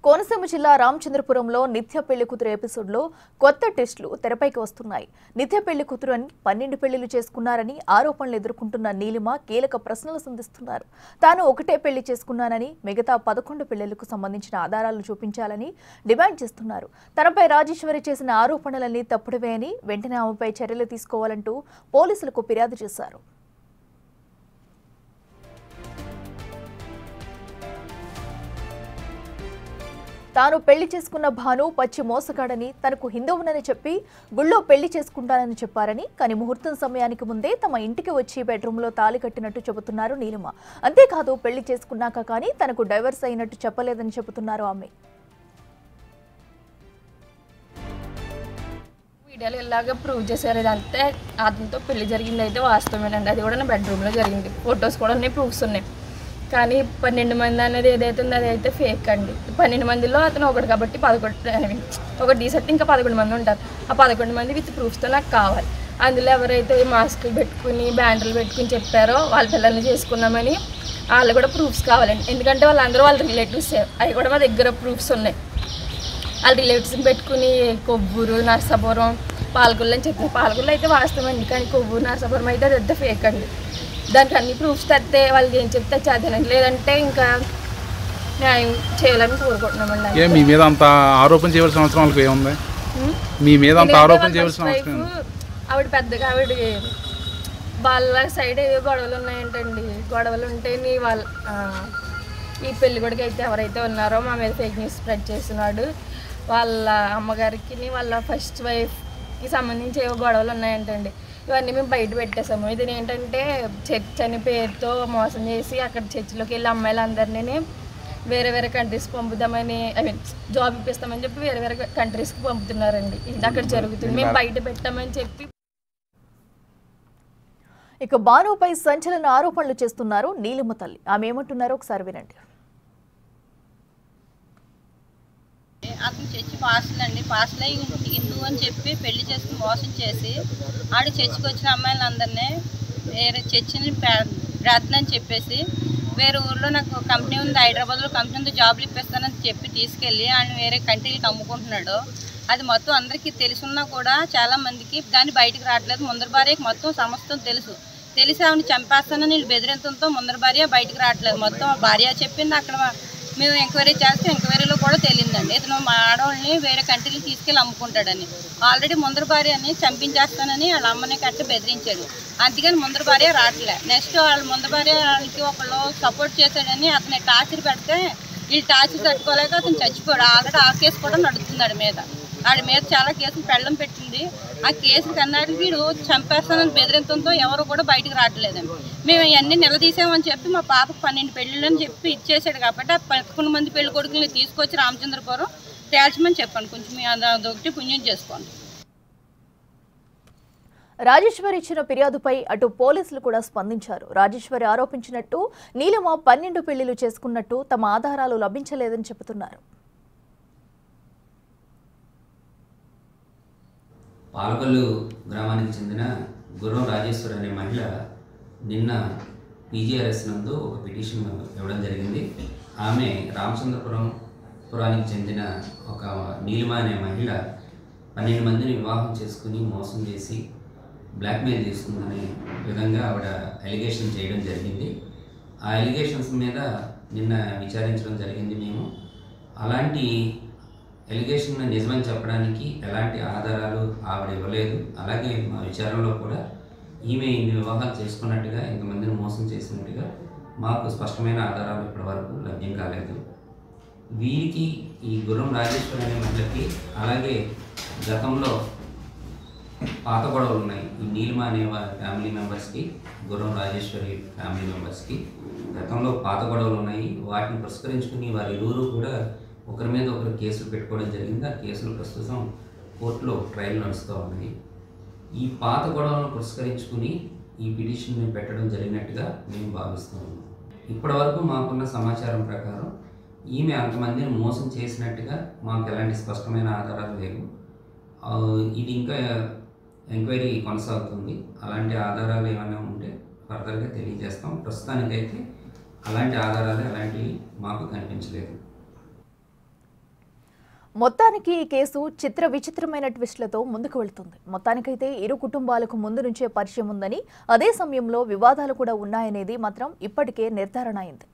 కోనసీమ జిల్లా రామచంద్రపురంలో నిత్య పెళ్లి కూతురు ఎపిసోడ్లో కొత్త టెస్టులు తెరపైకి వస్తున్నాయి. నిత్య పెళ్లి కూతురు అని 12 పెళ్లిలు చేసుకున్నారని ఆరోపణలు ఎదుర్కొంటున్న నీలిమ కీలక ప్రశ్నలు సంధిస్తున్నారు. తాను ఒకటే పెళ్లి చేసుకున్నానని, మిగతా 11 పెళ్లిలకు సంబంధించిన ఆధారాలు చూపించాలని డిమాండ్ చేస్తున్నారు. తనపై రాజేశ్వరి చేసిన ఆరోపణలన్నీ తప్పుడువే అని, వెంటనే ఆమెపై చర్యలు తీసుకోవాలంటూ పోలీసులకు ఫిర్యాదు చేశారు. తాను పెళ్లి చేసుకున్న భాను పచ్చి మోసగాడని, తనకు హిందువునని చెప్పి గుళ్ళో పెళ్లి చేసుకుంటానని చెప్పారని, కానీ ముహూర్తం సమయానికి ముందే తమ ఇంటికి వచ్చి బెడ్రూమ్లో తాళి కట్టినట్టు చెబుతున్నారు నీలిమ. అంతేకాదు పెళ్లి చేసుకున్నాక కానీ తనకు డైవర్స్ అయినట్టు చెప్పలేదని చెబుతున్నారు ఆమె. వీడియోలు ఇలాగా ప్రూవ్ చేశారు. ఇదంతే అతనితో పెళ్లి జరిగింది అయితే వాస్తవమేనండి. అది కూడా నా బెడ్రూమ్లో జరిగింది. ఫొటోస్ కూడా ఉన్నాయి, ప్రూఫ్స్ ఉన్నాయి. కానీ 12 మంది అనేది ఏదైతే ఉందో అది అయితే ఫేక్ అండి. 12 మందిలో అతను ఒకటి కాబట్టి 11 ఒకటి తీసేస్తే ఇంకా 11 మంది ఉంటారు. ఆ 11 మంది విత్ ప్రూఫ్స్తో నాకు కావాలి. అందులో ఎవరైతే మాస్కులు పెట్టుకుని బ్యాండ్లు పెట్టుకుని చెప్పారో వాళ్ళ పిల్లల్ని చేసుకున్నామని వాళ్ళు కూడా ప్రూఫ్స్ కావాలండి. ఎందుకంటే వాళ్ళందరూ వాళ్ళ రిలేటివ్స్, అవి కూడా మా దగ్గర ప్రూఫ్స్ ఉన్నాయి. వాళ్ళ రిలేటివ్స్ని పెట్టుకుని కొవ్వూరు, నర్సాపురం, పాలకొల్లు అని చెప్పిన పాలకొల్లు అయితే వాస్తవం అండి. కానీ కొవ్వూరు, నర్సాపురం అయితే అది పెద్ద ఫేక్ అండి. దానికి అన్ని ప్రూఫ్స్ తెస్తే వాళ్ళకి ఏం చెప్తే చదివానండి. లేదంటే ఇంకా న్యాయం చేయాలని కోరుకుంటున్నామండి. మీ మీద అంత ఆరోపణ చేయవలసిన అవసరం వాళ్ళకి ఏముంది? మీ మీద అంత ఆరోపణ చేయవలసిన అవసరం ఆవిడ పెద్దగా వాళ్ళ సైడ్ ఏవో గొడవలు ఉన్నాయంటండి. గొడవలు ఉంటే ఈ పెళ్లి కొడుకు అయితే ఎవరైతే ఉన్నారో మా మీద ఫేక్ న్యూస్ స్ప్రెడ్ చేస్తున్నాడు. వాళ్ళ అమ్మగారికి వాళ్ళ ఫస్ట్ వైఫ్కి సంబంధించి ఏవో గొడవలు ఉన్నాయంటండి. ఇవన్నీ మేము బయట పెట్టేసాము. ఇది ఏంటంటే చర్చ్ అని పేరుతో మోసం చేసి అక్కడ చర్చిలోకి వెళ్ళి అమ్మాయిలందరినీ వేరే వేరే కంట్రీస్కి పంపుదామని, జాబ్ ఇప్పిస్తామని చెప్పి వేరే వేరే కంట్రీస్కి పంపుతున్నారండి. ఇది అక్కడ జరుగుతుంది. మేము బయట పెట్టామని చెప్పి. ఇక భానుపై సంచలన ఆరోపణలు చేస్తున్నారు నీలిమ తల్లి. ఆమె ఏమంటున్నారో ఒకసారి వినండి. అతను చర్చి పాస్టర్లండి. పాస్టర్లే హిందూ అని చెప్పి పెళ్లి చేసుకుని మోసం చేసి ఆడు చర్చికి వచ్చిన అమ్మాయిలందరినీ వేరే చర్చిని ప్రార్థన అని చెప్పేసి వేరే ఊర్లో నాకు కంపెనీ ఉంది, హైదరాబాద్లో కంపెనీ ఉంది, జాబ్లు ఇప్పిస్తానని చెప్పి తీసుకెళ్ళి ఆయన వేరే కంట్రీలకు అమ్ముకుంటున్నాడు. అది మొత్తం అందరికీ తెలుసున్నా కూడా చాలామందికి దాన్ని బయటకు రావట్లేదు. ముందర భార్యకి మొత్తం సమస్తం తెలిసి ఆవిడని చంపేస్తానని వీళ్ళు బెదిరించడంతో ముందర భార్య బయటకు రావట్లేదు. మొత్తం భార్య చెప్పింది. అక్కడ మేము ఎంక్వైరీ చేస్తే ఎంక్వైరీలో కూడా తెలియదండి ఇతను మా ఆడవాళ్ళని వేరే కంట్రీలు తీసుకెళ్ళి అమ్ముకుంటాడని. ఆల్రెడీ ముందర భార్యని చంపించేస్తానని వాళ్ళ అమ్మని కట్టి బెదిరించాడు. అందుకని ముందర భార్య రావట్లే. నెక్స్ట్ వాళ్ళ ముందర భార్యకి ఒకళ్ళు సపోర్ట్ చేశాడని అతని టార్చర్ పెడితే వీళ్ళు టార్చర్ తట్టుకోలేక అతను చచ్చిపోయాడు. ఆల్రెడీ ఆ కేసు కూడా నడుస్తుంది ఆడి మీద చాలా కేసులు పెళ్ళం పెట్టింది. ఆ కేసులు కన్నాటికి వీడు చంపేస్తానని బెదిరించడంతో ఎవరు కూడా బయటకు రావట్లేదండి. మేము ఇవన్నీ నిలదీసామని చెప్పి మా పాపకు 12 పెళ్ళిళ్ళు అని చెప్పి ఇచ్చేసాడు. కాబట్టి ఆ 11 మంది పెళ్లి కొడుకుని తీసుకొచ్చి రామచంద్రపురం తేల్చమని చెప్పండి. కొంచెం అదొకటి పుణ్యం చేసుకోండి. రాజేశ్వరి ఇచ్చిన ఫిర్యాదుపై అటు పోలీసులు కూడా స్పందించారు. రాజేశ్వరి ఆరోపించినట్టు నీలిమ 12 పెళ్లిలు చేసుకున్నట్టు తమ ఆధారాలు లభించలేదని చెబుతున్నారు. పాలకొల్లు గ్రామానికి చెందిన గుర్రం రాజేశ్వరి అనే మహిళ నిన్న పీజీఆర్ఎస్ నందు ఒక పిటిషన్ ఇవ్వడం జరిగింది. ఆమె రామచంద్రపురానికి చెందిన ఒక నీలిమ అనే మహిళ 12 మందిని వివాహం చేసుకుని మోసం చేసి బ్లాక్మెయిల్ చేస్తుందనే విధంగా ఆవిడ అలిగేషన్ చేయడం జరిగింది. ఆ అలిగేషన్స్ మీద నిన్న విచారించడం జరిగింది. మేము అలాంటి ఎలిగేషన్ నిజమని చెప్పడానికి ఎలాంటి ఆధారాలు ఆవిడ ఇవ్వలేదు. అలాగే మా విచారణలో కూడా ఈమె ఇన్ని వివాహాలు చేసుకున్నట్టుగా ఇంతమందిని మోసం చేసినట్టుగా మాకు స్పష్టమైన ఆధారాలు ఇప్పటివరకు లభ్యం కాలేదు. వీరికి ఈ గుర్రం రాజేశ్వరి అనే మహిళకి అలాగే గతంలో పాత గొడవలు ఉన్నాయి. ఈ నీలిమ అనే ఫ్యామిలీ మెంబర్స్కి, గుర్రం రాజేశ్వరి ఫ్యామిలీ మెంబర్స్కి గతంలో పాత గొడవలు ఉన్నాయి. వాటిని పురస్కరించుకుని వారి ఇరువురు కూడా ఒకరి మీద ఒకరు కేసులు పెట్టుకోవడం జరిగింది. ఆ కేసులు ప్రస్తుతం కోర్టులో ట్రయల్ నడుస్తూ ఉన్నాయి. ఈ పాత గొడవలను పురస్కరించుకుని ఈ పిటిషన్ని పెట్టడం జరిగినట్టుగా మేము భావిస్తూ ఉన్నాం. ఇప్పటి వరకు మాకున్న సమాచారం ప్రకారం ఈమె అంతమందిని మోసం చేసినట్టుగా మాకు ఎలాంటి స్పష్టమైన ఆధారాలు లేవు. ఇది ఇంకా ఎంక్వైరీ కొనసాగుతుంది. అలాంటి ఆధారాలు ఏమైనా ఉంటే ఫర్దర్గా తెలియజేస్తాం. ప్రస్తుతానికైతే అలాంటి ఆధారాలు ఎలాంటివి మాకు కనిపించలేదు. మొత్తానికి ఈ కేసు చిత్ర విచిత్రమైన ట్విస్టులతో ముందుకు వెళ్తుంది. మొత్తానికైతే ఇరు కుటుంబాలకు ముందు నుంచే పరిచయం ఉందని, అదే సమయంలో వివాదాలు కూడా ఉన్నాయనేది మాత్రం ఇప్పటికే నిర్ధారణ అయింది.